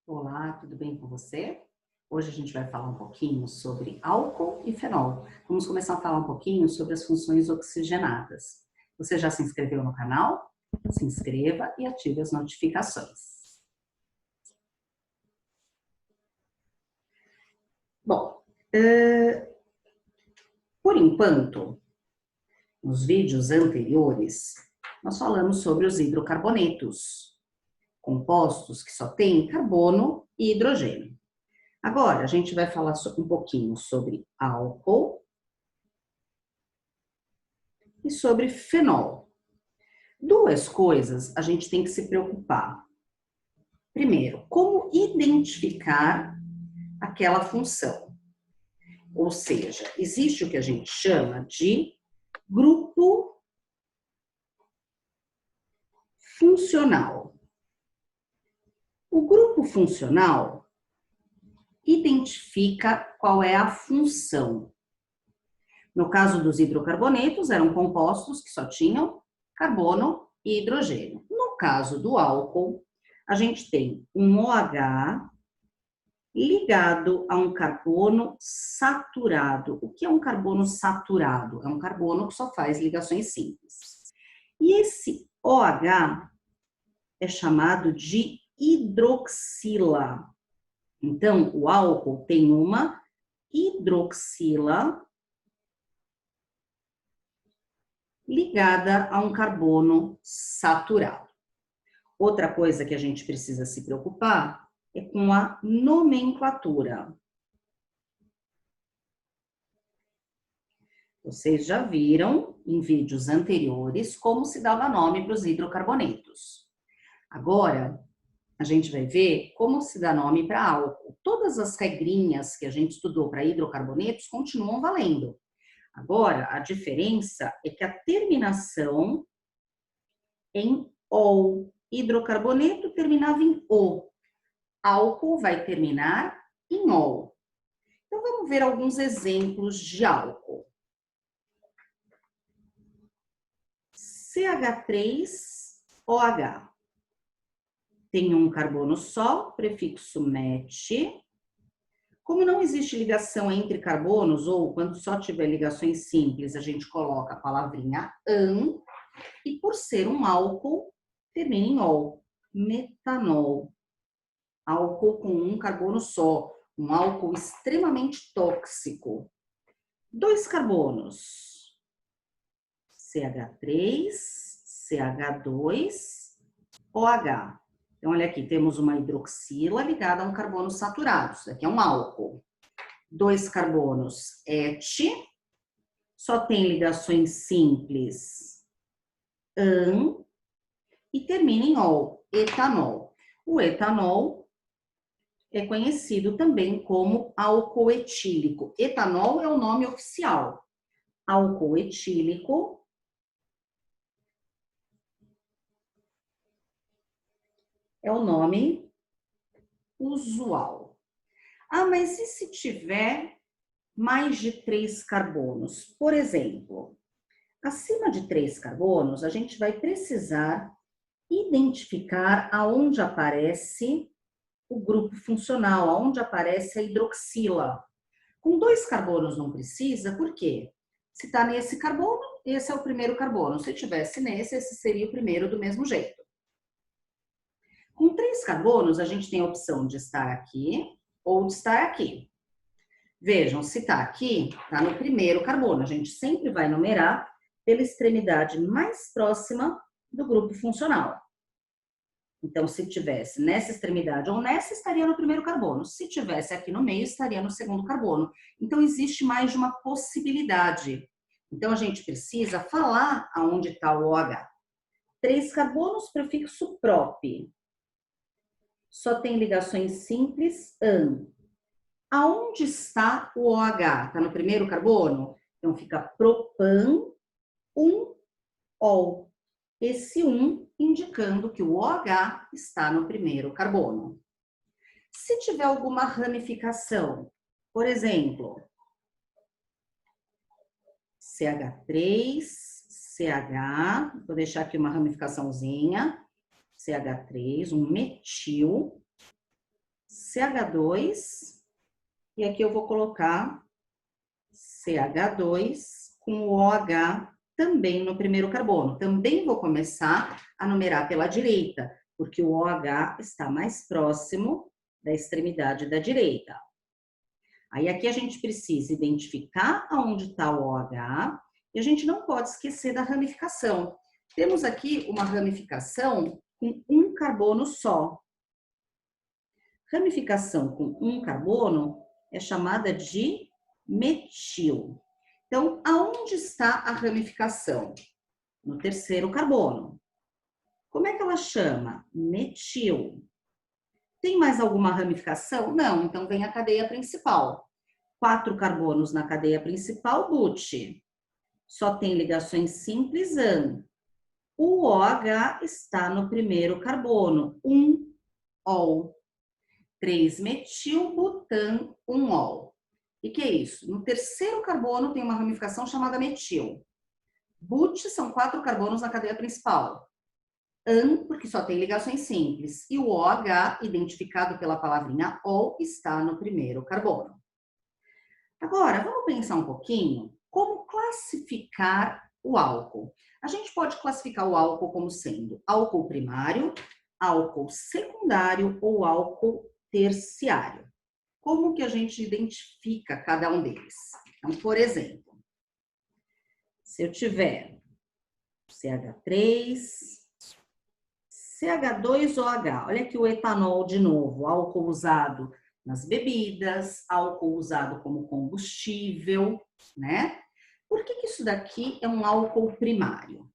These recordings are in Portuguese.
Olá, tudo bem com você? Hoje a gente vai falar um pouquinho sobre álcool e fenol. Vamos começar a falar um pouquinho sobre as funções oxigenadas. Você já se inscreveu no canal? Se inscreva e ative as notificações. Bom, por enquanto, nos vídeos anteriores, nós falamos sobre os hidrocarbonetos, compostos que só têm carbono e hidrogênio. Agora, a gente vai falar um pouquinho sobre álcool e sobre fenol. Duas coisas a gente tem que se preocupar. Primeiro, como identificar aquela função? Ou seja, existe o que a gente chama de grupo funcional. O grupo funcional identifica qual é a função. No caso dos hidrocarbonetos, eram compostos que só tinham carbono e hidrogênio. No caso do álcool, a gente tem um OH ligado a um carbono saturado. O que é um carbono saturado? É um carbono que só faz ligações simples. E esse OH é chamado de hidroxila. Então, o álcool tem uma hidroxila ligada a um carbono saturado. Outra coisa que a gente precisa se preocupar é com a nomenclatura. Vocês já viram em vídeos anteriores como se dava nome para os hidrocarbonetos. Agora, a gente vai ver como se dá nome para álcool. Todas as regrinhas que a gente estudou para hidrocarbonetos continuam valendo. Agora, a diferença é que a terminação em OL. Hidrocarboneto terminava em O. Álcool vai terminar em OL. Então, vamos ver alguns exemplos de álcool. CH3OH. Tem um carbono só, prefixo MET. Como não existe ligação entre carbonos, ou quando só tiver ligações simples, a gente coloca a palavrinha AN. E por ser um álcool, termina em OL. Metanol. Álcool com um carbono só. Um álcool extremamente tóxico. Dois carbonos. CH3, CH2, OH. Então, olha aqui, temos uma hidroxila ligada a um carbono saturado. Isso aqui é um álcool. Dois carbonos, ET. Só tem ligações simples, AN. E termina em OL, etanol. O etanol é conhecido também como álcool etílico. Etanol é o nome oficial. Álcool etílico é o nome usual. Ah, mas e se tiver mais de 3 carbonos? Por exemplo, acima de 3 carbonos, a gente vai precisar identificar aonde aparece o grupo funcional, aonde aparece a hidroxila. Com 2 carbonos não precisa, por quê? Se está nesse carbono, esse é o primeiro carbono. Se tivesse nesse, esse seria o primeiro do mesmo jeito. Com 3 carbonos, a gente tem a opção de estar aqui ou de estar aqui. Vejam, se está aqui, está no primeiro carbono. A gente sempre vai numerar pela extremidade mais próxima do grupo funcional. Então, se tivesse nessa extremidade ou nessa, estaria no primeiro carbono. Se tivesse aqui no meio, estaria no segundo carbono. Então, existe mais de uma possibilidade. Então, a gente precisa falar aonde está o OH. 3 carbonos, prefixo prop. Só tem ligações simples, AN. Aonde está o OH? Está no primeiro carbono? Então, fica propan, 1-ol. Esse 1 indicando que o OH está no primeiro carbono. Se tiver alguma ramificação, por exemplo, CH3, CH, vou deixar aqui uma ramificaçãozinha, CH3, um metil, CH2, e aqui eu vou colocar CH2 com o OH também no primeiro carbono. Também vou começar a numerar pela direita, porque o OH está mais próximo da extremidade da direita. Aí aqui a gente precisa identificar aonde está o OH e a gente não pode esquecer da ramificação. Temos aqui uma ramificação com um carbono só. Ramificação com um carbono é chamada de metil. Então, aonde está a ramificação? No terceiro carbono. Como é que ela chama? Metil. Tem mais alguma ramificação? Não, então vem a cadeia principal. 4 carbonos na cadeia principal, but. Só tem ligações simples, an. O OH está no primeiro carbono, ol. 3-metil-butan, ol. E que é isso? No terceiro carbono tem uma ramificação chamada metil. But são 4 carbonos na cadeia principal. An, porque só tem ligações simples. E o OH, identificado pela palavrinha ol, está no primeiro carbono. Agora, vamos pensar um pouquinho como classificar o álcool. A gente pode classificar o álcool como sendo álcool primário, álcool secundário ou álcool terciário. Como que a gente identifica cada um deles? Então, por exemplo, se eu tiver CH3, CH2OH, olha aqui o etanol de novo, álcool usado nas bebidas, álcool usado como combustível, né? Por que isso daqui é um álcool primário?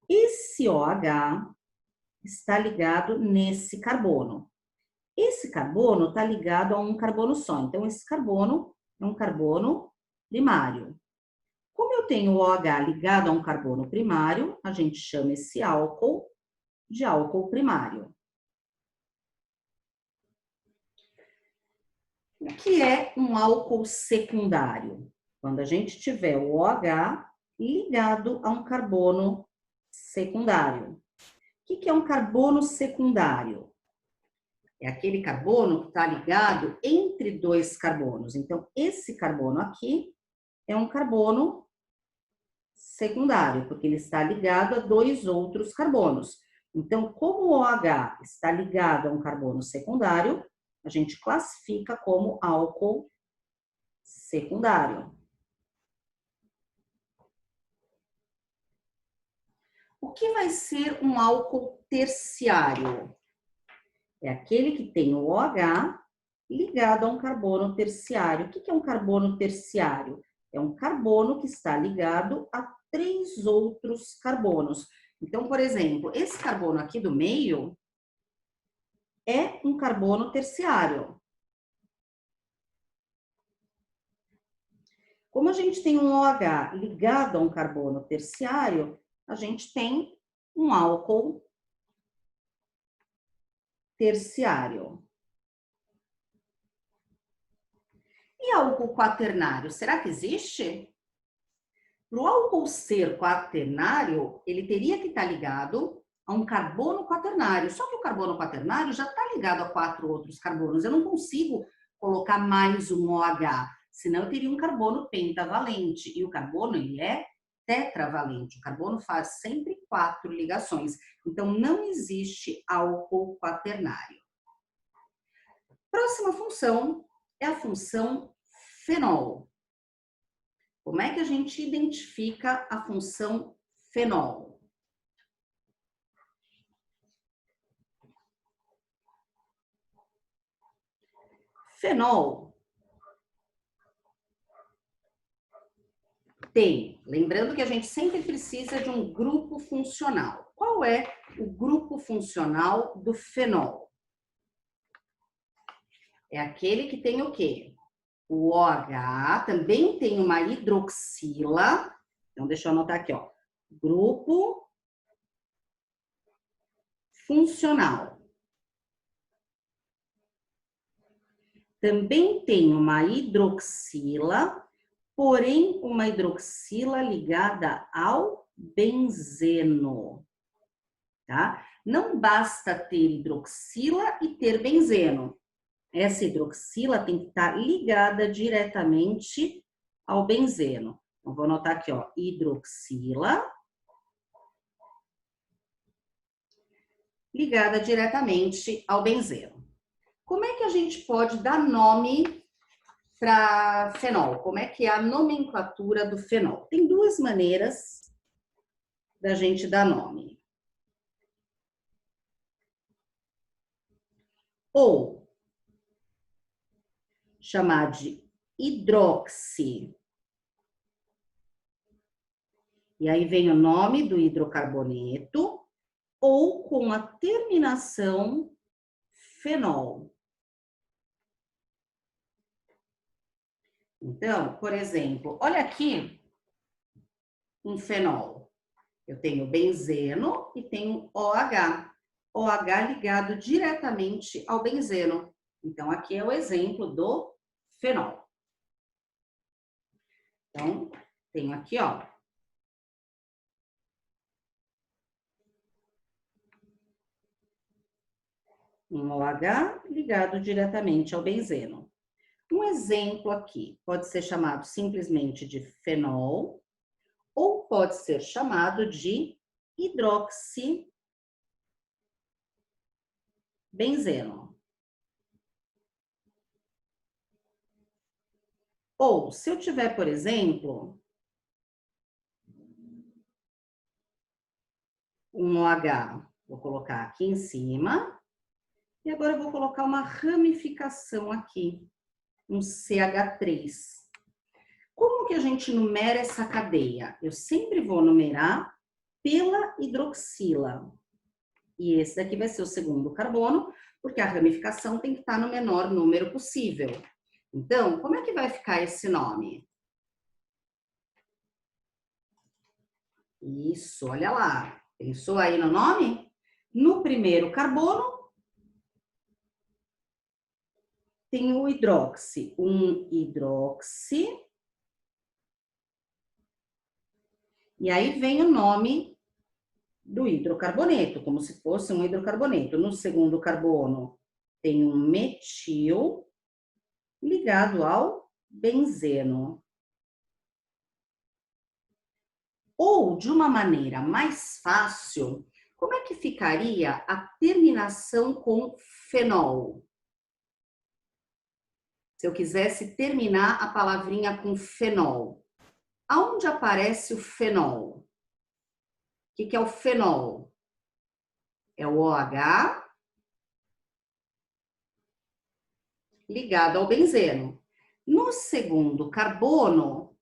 Esse OH está ligado nesse carbono. Esse carbono está ligado a um carbono só. Então, esse carbono é um carbono primário. Como eu tenho o OH ligado a um carbono primário, a gente chama esse álcool de álcool primário. O que é um álcool secundário? Quando a gente tiver o OH ligado a um carbono secundário. O que é um carbono secundário? É aquele carbono que está ligado entre 2 carbonos. Então, esse carbono aqui é um carbono secundário, porque ele está ligado a 2 outros carbonos. Então, como o OH está ligado a um carbono secundário, a gente classifica como álcool secundário. O que vai ser um álcool terciário? É aquele que tem o OH ligado a um carbono terciário. O que é um carbono terciário? É um carbono que está ligado a 3 outros carbonos. Então, por exemplo, esse carbono aqui do meio é um carbono terciário. Como a gente tem um OH ligado a um carbono terciário, a gente tem um álcool terciário. E álcool quaternário, será que existe? Para o álcool ser quaternário, ele teria que estar ligado a um carbono quaternário. Só que o carbono quaternário já está ligado a 4 outros carbonos. Eu não consigo colocar mais um OH, senão eu teria um carbono pentavalente. E o carbono, ele é tetravalente. O carbono faz sempre 4 ligações. Então, não existe álcool quaternário. Próxima função é a função fenol. Como é que a gente identifica a função fenol? Fenol tem, lembrando que a gente sempre precisa de um grupo funcional. Qual é o grupo funcional do fenol? É aquele que tem o quê? O OH, também tem uma hidroxila. Então, deixa eu anotar aqui, ó. Grupo funcional. Também tem uma hidroxila, porém uma hidroxila ligada ao benzeno, tá? Não basta ter hidroxila e ter benzeno. essa hidroxila tem que estar ligada diretamente ao benzeno. Então, vou anotar aqui, ó, hidroxila ligada diretamente ao benzeno. Como é que a gente pode dar nome para fenol? Como é que é a nomenclatura do fenol? Tem duas maneiras da gente dar nome. Ou chamar de hidroxi. E aí vem o nome do hidrocarboneto, ou com a terminação fenol. Então, por exemplo, olha aqui um fenol. Eu tenho benzeno e tenho OH. OH ligado diretamente ao benzeno. Então, aqui é o exemplo do fenol. Então, tenho aqui, ó. Um OH ligado diretamente ao benzeno. Um exemplo aqui pode ser chamado simplesmente de fenol ou pode ser chamado de hidroxibenzeno. Ou, se eu tiver, por exemplo, um OH, vou colocar aqui em cima, e agora eu vou colocar uma ramificação aqui, um CH3. Como que a gente numera essa cadeia? Eu sempre vou numerar pela hidroxila. E esse daqui vai ser o segundo carbono, porque a ramificação tem que estar no menor número possível. Então, como é que vai ficar esse nome? Isso, olha lá. Pensou aí no nome? No primeiro carbono, tem o hidroxi. Um hidroxi. E aí vem o nome do hidrocarboneto, como se fosse um hidrocarboneto. No segundo carbono, tem um metil ligado ao benzeno. Ou, de uma maneira mais fácil, como é que ficaria a terminação com fenol? Se eu quisesse terminar a palavrinha com fenol, aonde aparece o fenol? O que é o fenol? É o OH ligado ao benzeno. No segundo carbono,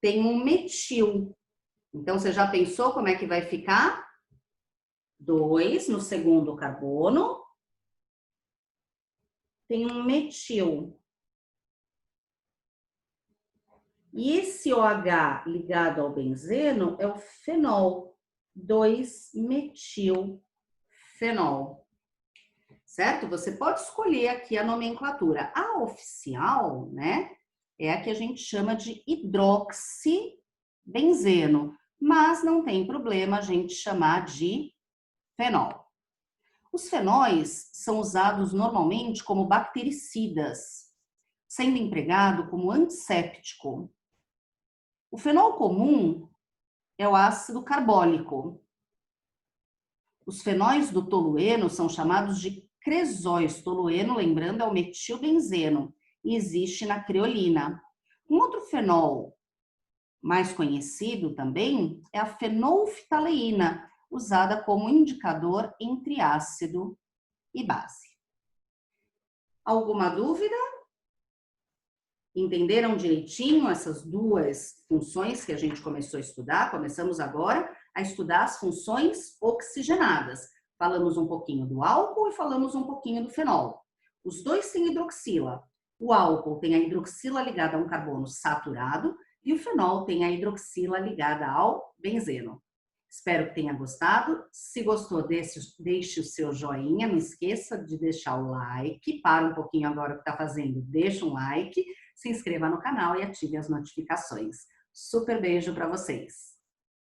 tem um metil. Então, você já pensou como é que vai ficar? 2 no segundo carbono, tem um metil. E esse OH ligado ao benzeno é o fenol, 2-metilfenol. Certo? Você pode escolher aqui a nomenclatura. A oficial, né, é a que a gente chama de hidroxibenzeno, mas não tem problema a gente chamar de fenol. Os fenóis são usados normalmente como bactericidas, sendo empregado como antisséptico. O fenol comum é o ácido carbólico. Os fenóis do tolueno são chamados de cresóis. Tolueno, lembrando, é o metilbenzeno e existe na creolina. Um outro fenol mais conhecido também é a fenolftaleína, usada como indicador entre ácido e base. Alguma dúvida? Entenderam direitinho essas duas funções que a gente começou a estudar? Começamos agora a estudar as funções oxigenadas. Falamos um pouquinho do álcool e falamos um pouquinho do fenol. Os dois têm hidroxila. O álcool tem a hidroxila ligada a um carbono saturado e o fenol tem a hidroxila ligada ao benzeno. Espero que tenha gostado. Se gostou, deixe o seu joinha. Não esqueça de deixar o like. Para um pouquinho agora o que está fazendo. Deixa um like. Se inscreva no canal e ative as notificações. Super beijo para vocês!